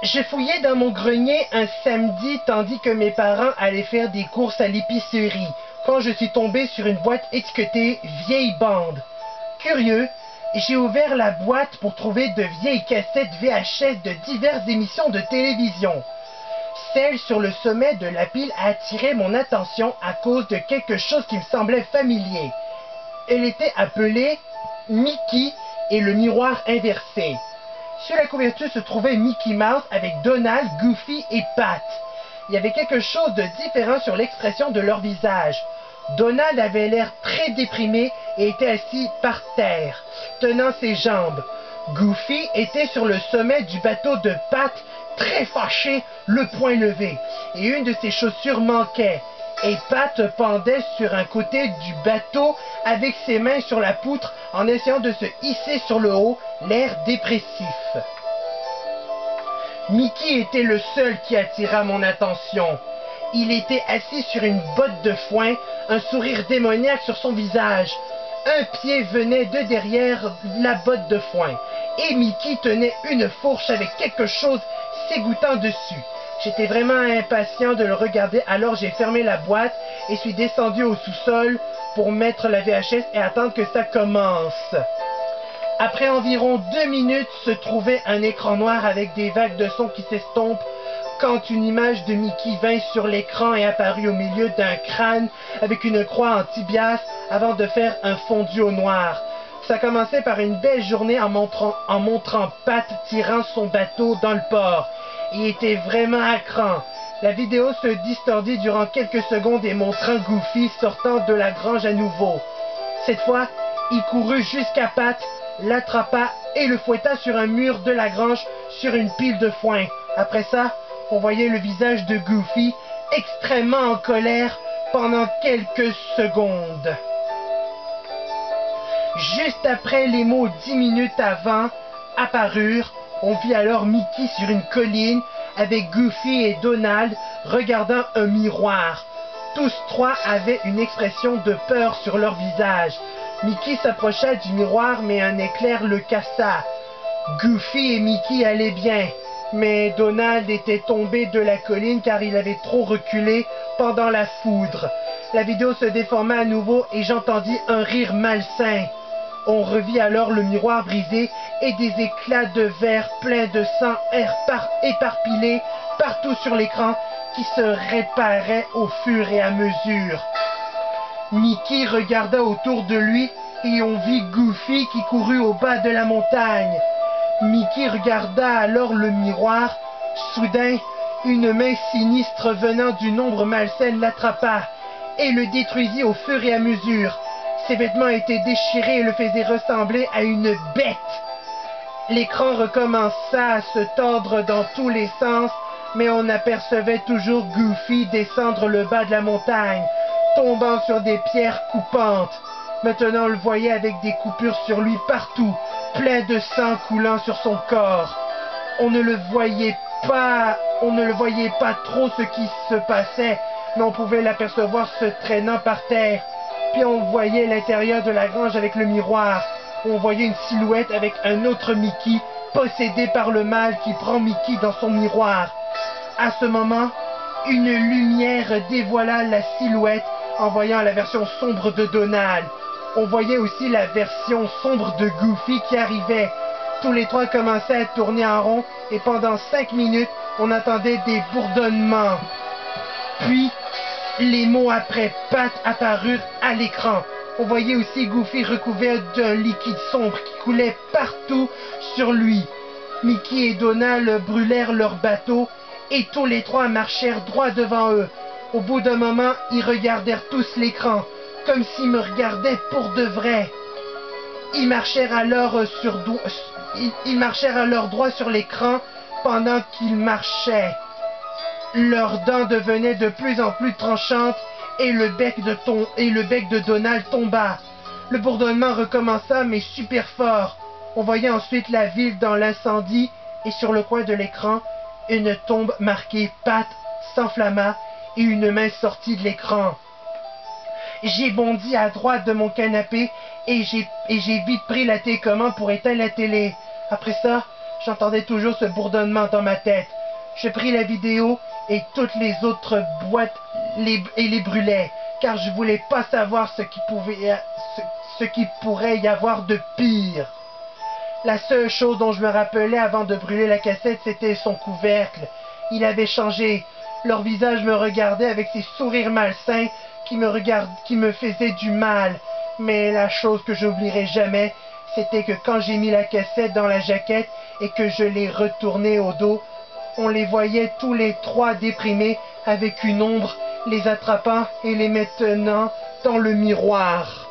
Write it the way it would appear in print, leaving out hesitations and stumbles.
Je fouillais dans mon grenier un samedi tandis que mes parents allaient faire des courses à l'épicerie, quand je suis tombé sur une boîte étiquetée « Vieille bande ». Curieux, j'ai ouvert la boîte pour trouver de vieilles cassettes VHS de diverses émissions de télévision. Celle sur le sommet de la pile a attiré mon attention à cause de quelque chose qui me semblait familier. Elle était appelée « Mickey et le miroir inversé ». Sur la couverture se trouvait Mickey Mouse avec Donald, Goofy et Pat. Il y avait quelque chose de différent sur l'expression de leur visage. Donald avait l'air très déprimé et était assis par terre, tenant ses jambes. Goofy était sur le sommet du bateau de Pat, très fâché, le poing levé, et une de ses chaussures manquait. Et Pat pendait sur un côté du bateau avec ses mains sur la poutre en essayant de se hisser sur le haut, l'air dépressif. Mickey était le seul qui attira mon attention. Il était assis sur une botte de foin, un sourire démoniaque sur son visage. Un pied venait de derrière la botte de foin, et Mickey tenait une fourche avec quelque chose s'égouttant dessus. J'étais vraiment impatient de le regarder, alors j'ai fermé la boîte et suis descendu au sous-sol pour mettre la VHS et attendre que ça commence. Après environ 2 minutes se trouvait un écran noir avec des vagues de son qui s'estompent quand une image de Mickey vint sur l'écran et apparut au milieu d'un crâne avec une croix en tibias avant de faire un fondu au noir. Ça commençait par une belle journée en montrant Pat tirant son bateau dans le port. Il était vraiment à cran. La vidéo se distordit durant quelques secondes et montrant Goofy sortant de la grange à nouveau. Cette fois, il courut jusqu'à Pat, l'attrapa et le fouetta sur un mur de la grange sur une pile de foin. Après ça, on voyait le visage de Goofy extrêmement en colère pendant quelques secondes. Juste après les mots 10 minutes avant apparurent, on vit alors Mickey sur une colline avec Goofy et Donald regardant un miroir. Tous trois avaient une expression de peur sur leur visage. Mickey s'approcha du miroir mais un éclair le cassa. Goofy et Mickey allaient bien, mais Donald était tombé de la colline car il avait trop reculé pendant la foudre. La vidéo se déforma à nouveau et j'entendis un rire malsain. On revit alors le miroir brisé et des éclats de verre pleins de sang éparpillés partout sur l'écran qui se réparaient au fur et à mesure. Mickey regarda autour de lui et on vit Goofy qui courut au bas de la montagne. Mickey regarda alors le miroir. Soudain, une main sinistre venant d'une ombre malsaine l'attrapa et le détruisit au fur et à mesure. Ses vêtements étaient déchirés et le faisaient ressembler à une bête. L'écran recommença à se tordre dans tous les sens, mais on apercevait toujours Goofy descendre le bas de la montagne, tombant sur des pierres coupantes. Maintenant on le voyait avec des coupures sur lui partout, plein de sang coulant sur son corps. On ne le voyait pas trop ce qui se passait, mais on pouvait l'apercevoir se traînant par terre. Puis on voyait l'intérieur de la grange avec le miroir. On voyait une silhouette avec un autre Mickey, possédé par le mal qui prend Mickey dans son miroir. À ce moment, une lumière dévoila la silhouette en voyant la version sombre de Donald. On voyait aussi la version sombre de Goofy qui arrivait. Tous les trois commençaient à tourner en rond et pendant 5 minutes, on entendait des bourdonnements. Puis, les mots après Pat apparurent à l'écran. On voyait aussi Goofy recouvert d'un liquide sombre qui coulait partout sur lui. Mickey et Donald brûlèrent leur bateau et tous les trois marchèrent droit devant eux. Au bout d'un moment, ils regardèrent tous l'écran, comme s'ils me regardaient pour de vrai. Ils marchèrent alors droit sur l'écran pendant qu'ils marchaient. Leurs dents devenaient de plus en plus tranchantes et le bec de Donald tomba. Le bourdonnement recommença mais super fort. On voyait ensuite la ville dans l'incendie et sur le coin de l'écran, une tombe marquée Pat s'enflamma et une main sortit de l'écran. J'ai bondi à droite de mon canapé et j'ai vite pris la télécommande pour éteindre la télé. Après ça, J'entendais toujours ce bourdonnement dans ma tête. Je pris la vidéo et toutes les autres boîtes et les brûlais, car je voulais pas savoir ce qui pourrait y avoir de pire. La seule chose dont je me rappelais avant de brûler la cassette, c'était son couvercle. Il avait changé. Leur visage me regardait avec ces sourires malsains qui me faisaient du mal. Mais la chose que j'oublierai jamais, c'était que quand j'ai mis la cassette dans la jaquette et que je l'ai retournée au dos, on les voyait tous les trois déprimés avec une ombre, les attrapant et les maintenant dans le miroir.